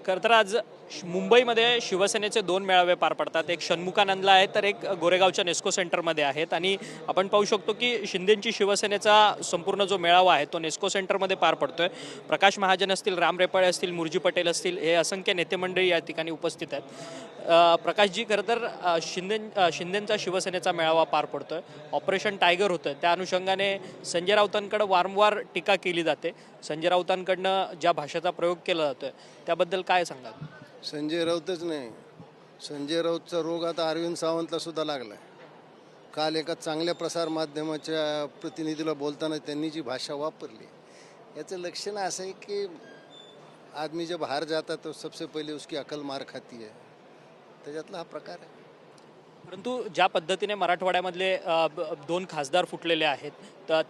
खरं तर आज मुंबईमध्ये शिवसेनेचे दोन मेळावे पार पडतात. एक षण्मुखानंदला आहे तर एक गोरेगावच्या नेस्को सेंटरमध्ये आहेत. आणि आपण पाहू शकतो की शिंदेंची शिवसेनेचा संपूर्ण जो मेळावा आहे तो नेस्को सेंटरमध्ये पार पडतोय. प्रकाश महाजन असतील, राम रेपाळे असतील, मुरजी पटेल असतील, हे असंख्य नेते मंडळी या ठिकाणी उपस्थित आहेत. प्रकाशजी, खरं तर शिंदेंचा शिवसेनेचा मेळावा पार पडतोय. ऑपरेशन टायगर होतं, त्या अनुषंगाने संजय राऊतांकडे वारंवार टीका केली जाते. संजय राऊतांकडनं ज्या भाषेचा प्रयोग केला जातोय त्याबद्दल काय सांगाल? संजय राऊतच नाही, संजय राऊतचा रोग आता अरविंद सावंतला सुद्धा लागला आहे. काल एका चांगल्या प्रसार माध्यमाच्या प्रतिनिधीला बोलताना त्यांनी जी भाषा वापरली, याचं लक्षण असं आहे की आदमी जब बाहर जाता तो सबसे पहिले उसकी अकल मार खाती है. त्याच्यातला हा प्रकार आहे. परंतु ज्या पद्धतीने मराठवाड्यामधले दोन खासदार फुटलेले आहेत, तर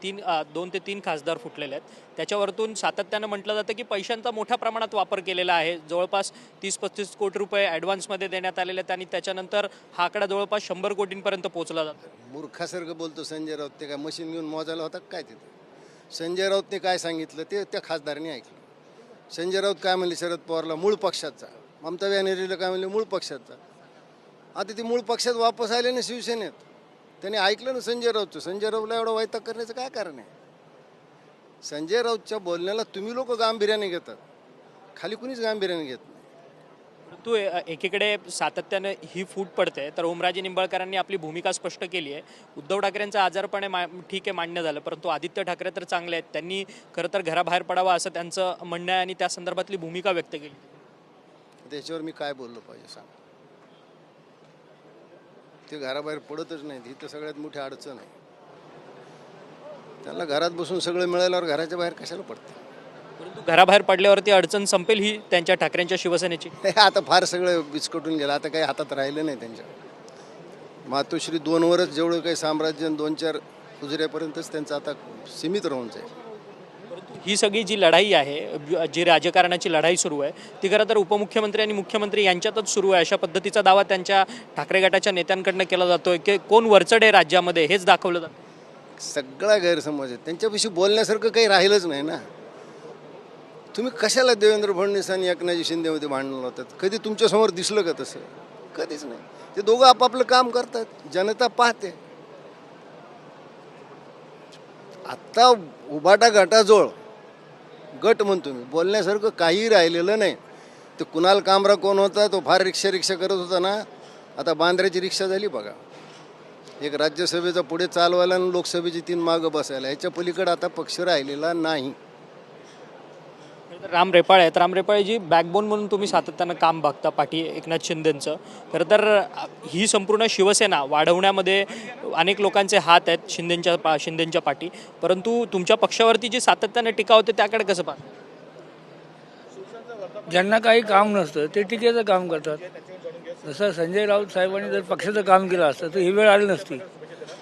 दोन ते तीन खासदार फुटलेले आहेत, त्याच्यावरतून सातत्यानं म्हटलं जातं की पैशांचा मोठ्या प्रमाणात वापर केलेला आहे. जवळपास 30-35 कोटी रुपये ॲडव्हान्समध्ये देण्यात आलेले आहेत आणि त्याच्यानंतर हा आकडा जवळपास 100 कोटींपर्यंत पोहोचला जातो. मूर्खासारखं बोलतो संजय राऊत. ते काय मशीन घेऊन मोजायला होता काय तिथे? संजय राऊतने काय सांगितलं ते त्या खासदारांनी ऐकलं. संजय राऊत काय म्हणले शरद पवारला मूळ पक्षाचा, ममता बॅनर्जीला काय म्हणले मूळ पक्षाचा. आता ते मूळ पक्षात वापस आले ना शिवसेनेत, त्याने ऐकलं ना संजय राऊतचं. संजय राऊतला एवढा वैताग करण्याचं काय कारण आहे? संजय राऊतच्या बोलण्याला तुम्ही लोक गांभीर्याने घेतात, खाली कुणीच गांभीर्याने घेत नाही. परंतु एकीकडे सातत्यानं ही फूट पडते, तर ओमराजे निंबाळकरांनी आपली भूमिका स्पष्ट केली आहे. उद्धव ठाकरेंचा आजारपण ठीक आहे, मान्य झालं, परंतु आदित्य ठाकरे तर चांगले आहेत, त्यांनी खरं तर घराबाहेर पडावं असं त्यांचं म्हणणं आहे आणि त्या संदर्भातली भूमिका व्यक्त केली. त्याच्यावर मी काय बोललो पाहिजे सांग? ते घराबाहेर पडतच नाहीत, ही तर सगळ्यात मोठी अडचण आहे. त्यांना घरात बसून सगळं मिळाल्यावर घराच्या बाहेर कशाला पडतं? परंतु घराबाहेर पडल्यावरती अडचण संपेल ही त्यांच्या ठाकरेंच्या शिवसेनेची. आता फार सगळं विस्कटून गेलं, आता काही हातात राहिलं नाही त्यांच्या. मातोश्री 2वरच जेवढं काही साम्राज्य 2-4 हुजऱ्यापर्यंतच त्यांचं आता सीमित राहून जाईल. ही सगळी जी लढाई आहे, जी राजकारणाची लढाई सुरू आहे, ती खरं तर उपमुख्यमंत्री आणि मुख्यमंत्री यांच्यातच सुरू आहे, अशा पद्धतीचा दावा त्यांच्या ठाकरे गटाच्या नेत्यांकडनं केला जातोय की कोण वरचढ आहे राज्यामध्ये हेच दाखवलं जातं. सगळा गैरसमज आहे. त्यांच्याविषयी बोलण्यासारखं काही राहिलंच नाही ना. तुम्ही कशाला देवेंद्र फडणवीस आणि एकनाथजी शिंदेमध्ये भांडण लावतात? कधी तुमच्यासमोर दिसलं का तसं? कधीच नाही. ते दोघं आपापलं काम करतात, जनता पाहते. आत्ता उबाटा गटाजवळ गट म्हणतो मी, बोलण्यासारखं काही राहिलेलं नाही. ते कुणाल कामरा कोण होता, तो फार रिक्षा करत होता ना, आता बांद्र्याची रिक्षा झाली बघा. एक राज्यसभेचा पुढे चालवायला आणि लोकसभेची 3 मागं बसायला, याच्या पलीकडे आता पक्ष राहिलेला नाही. राम रेपाळे आहेत. राम रेपाळेजी, बॅकबोन म्हणून तुम्ही सातत्यानं काम बघता पाठी एकनाथ शिंदेंचं. खरं तर ही संपूर्ण शिवसेना वाढवण्यामध्ये अनेक लोकांचे हात आहेत शिंदेंच्या पाठी, परंतु तुमच्या पक्षावरती जी सातत्यानं टीका होते त्याकडे कसं पाहता? ज्यांना काही काम नसतं ते टीकेचं काम करतात. जसं संजय राऊत साहेबांनी जर पक्षाचं काम केलं असतं तर ही वेळ आली नसती.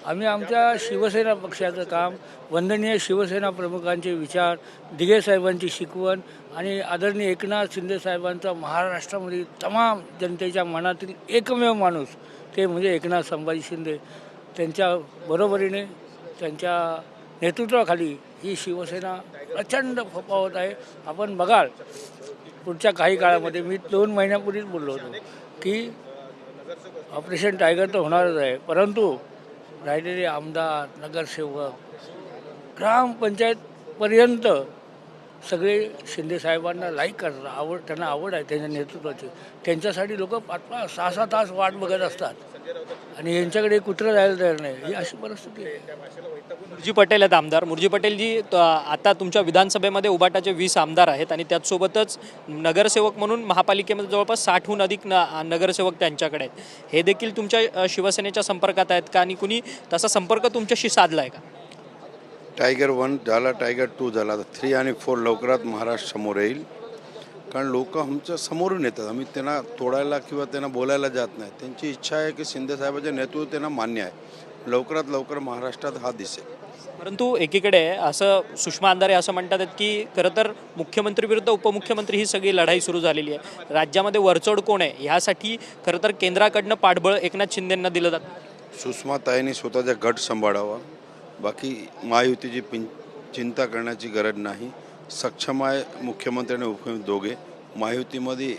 आम्ही आमच्या शिवसेना पक्षाचं काम, वंदनीय शिवसेना प्रमुखांचे विचार, दिघे साहेबांची शिकवण आणि आदरणीय एकनाथ शिंदे साहेबांचा महाराष्ट्रामध्ये तमाम जनतेच्या मनातील एकमेव माणूस ते म्हणजे एकनाथ संभाजी शिंदे. त्यांच्या बरोबरीने त्यांच्या नेतृत्वाखाली ही शिवसेना प्रचंड फोफावत आहे. आपण बघाल पुढच्या काही काळामध्ये, मी 2 महिन्यापूर्वीच बोललो होतो की ऑपरेशन टायगर तर होणारच आहे, परंतु राहिलेले आमदार, नगरसेवक, ग्रामपंचायतपर्यंत सगळे शिंदे साहेबांना लाईक करतात, त्यांना आवड आहे त्यांच्या नेतृत्वाची. त्यांच्यासाठी लोक 5-5, 6-6 तास वाट बघत असतात आणि यांच्याकडे कुठं जायला तयार नाही. ही अशी परिस्थिती आहे. मुरजी पटेल आहेत आमदार. मुरजी पटेलजी, आता तुमच्या विधानसभेमध्ये उबाटाचे 20 आमदार आहेत आणि त्याचसोबतच नगरसेवक म्हणून महापालिकेमध्ये जवळपास 60हून अधिक नगरसेवक त्यांच्याकडे आहेत. हे देखील तुमच्या शिवसेनेच्या संपर्कात आहेत का आणि कुणी तसा संपर्क तुमच्याशी साधला आहे का? टायगर 1 झाला, टायगर 2 झाला, 3 आणि 4 लवकरात महाराष्ट्र समोर येईल. कारण लोक आमच्या समोरून येतात, आम्ही त्यांना तोडायला किंवा त्यांना बोलायला जात नाही. त्यांची इच्छा आहे की शिंदेसाहेबांचे नेतृत्व त्यांना मान्य आहे. लवकरात लवकर महाराष्ट्रात हा दिसेल. परंतु एकीकडे असं सुषमा अंधारे असं म्हणतात की खरं तर मुख्यमंत्री विरुद्ध उपमुख्यमंत्री ही सगळी लढाई सुरू झालेली आहे. राज्यामध्ये वरचढ कोण आहे ह्यासाठी खरं तर केंद्राकडनं पाठबळ एकनाथ शिंदेंना दिलं जातं. सुषमाताईंनी स्वतःचा गट सांभाळावा, बाकी महायुतीची चिंता करण्याची गरज नाही. सक्षम आहे मुख्यमंत्री आणि उपमुख्यमंत्री दोघे. महायुतीमध्ये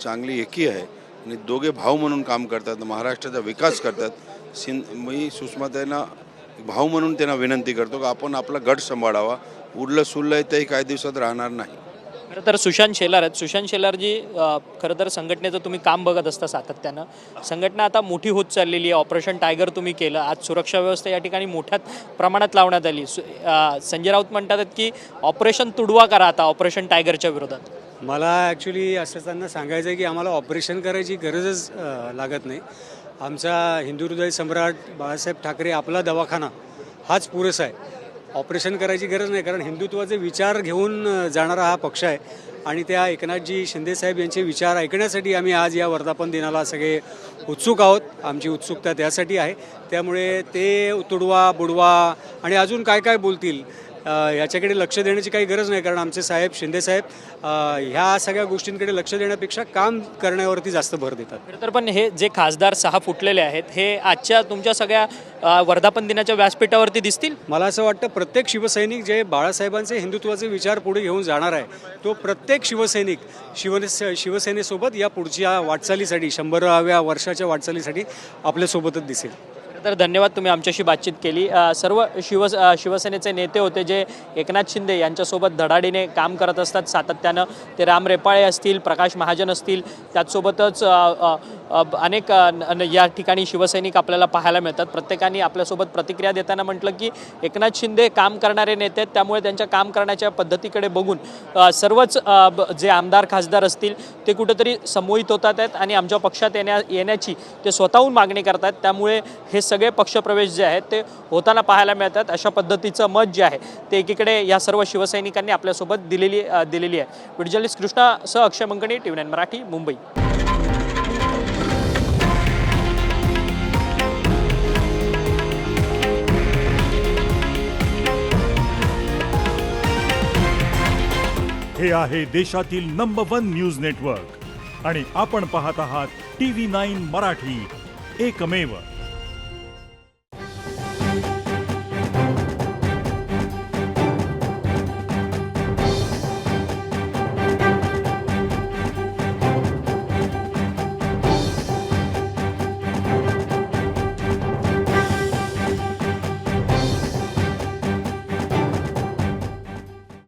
चांगली एकी आहे आणि दोघे भाऊ म्हणून काम करतात, महाराष्ट्राचा विकास करतात. मी सुषमाताईंना भाऊ म्हणून त्यांना विनंती करतो की आपण आपला गट सांभाळावा. उरलं सुरलं तेही काही दिवसात राहणार नाही. खरं तर सुशांत शेलार आहेत. सुशांत शेलारजी, खरं तर संघटनेचं तुम्ही काम बघत असता सातत्यानं. संघटना आता मोठी होत चाललेली आहे. ऑपरेशन टायगर तुम्ही केलं, आज सुरक्षा व्यवस्था या ठिकाणी मोठ्या प्रमाणात लावण्यात आली. संजय राऊत म्हणतात की ऑपरेशन तुडवा करा आता ऑपरेशन टायगरच्या विरोधात. मला ॲक्च्युली असं त्यांना सांगायचं आहे की आम्हाला ऑपरेशन करायची गरजच लागत नाही. आमचा हिंदू हृदय सम्राट बाळासाहेब ठाकरे आपला दवाखाना हाच पुरेसा आहे. ऑपरेशन करायची गरज नाही, कारण हिंदुत्वाचे विचार घेऊन जाणारा हा पक्ष आहे आणि त्या एकनाथजी शिंदेसाहेब यांचे विचार ऐकण्यासाठी आम्ही आज या वर्धापन दिनाला सगळे उत्सुक आहोत. आमची उत्सुकता त्यासाठी आहे. त्यामुळे ते तुडवा बुडवा आणि अजून काय काय बोलतील याच्याकडे लक्ष देण्याची काही गरज नाही, कारण आमचे साहेब शिंदेसाहेब ह्या सगळ्या गोष्टींकडे लक्ष देण्यापेक्षा काम करण्यावरती जास्त भर देतात. खरं तर पण हे जे खासदार 6 फुटलेले आहेत हे आजच्या तुमच्या सगळ्या वर्धापन दिनाच्या व्यासपीठावरती दिसतील. मला असं वाटतं प्रत्येक शिवसैनिक जे बाळासाहेबांचे हिंदुत्वाचे विचार पुढे घेऊन जाणार आहे, तो प्रत्येक शिवसैनिक शिवसेनेसोबत या पुढच्या वाटचालीसाठी 100व्या वर्षाच्या वाटचालीसाठी आपल्यासोबतच दिसेल. तर धन्यवाद, तुम्ही आमच्याशी बातचीत केली. सर्व शिवसेनेचे नेते होते जे एकनाथ शिंदे यांच्यासोबत धडाडीने काम करत असतात सातत्यानं. ते राम रेपाळे असतील, प्रकाश महाजन असतील, त्याचसोबतच अनेक या ठिकाणी शिवसैनिक आपल्याला पाहायला मिळतात. प्रत्येकाने आपल्यासोबत प्रतिक्रिया देताना म्हटलं की एकनाथ शिंदे काम करणारे नेते आहेत, त्यामुळे त्यांच्या काम करण्याच्या पद्धतीकडे बघून सर्वच जे आमदार खासदार असतील ते कुठेतरी संमोहित होतात आहेत आणि आमच्या पक्षात येण्याची ते स्वतःहून मागणी करतात. त्यामुळे हे सगळे पक्षप्रवेश जे आहेत ते होताना पाहायला मिळतात. अशा पद्धतीचं मत जे आहे ते एकीकडे या सर्व शिवसैनिकांनी आपल्यासोबत दिलेली आहे. व्हिडिओ जर्नलिस्ट कृष्णा सह अक्षय मंकणी, TV9 मराठी, मुंबई. हे आहे देशातील नंबर 1 न्यूज नेटवर्क आणि आपण पाहत आहात TV9 मराठी, एकमेव.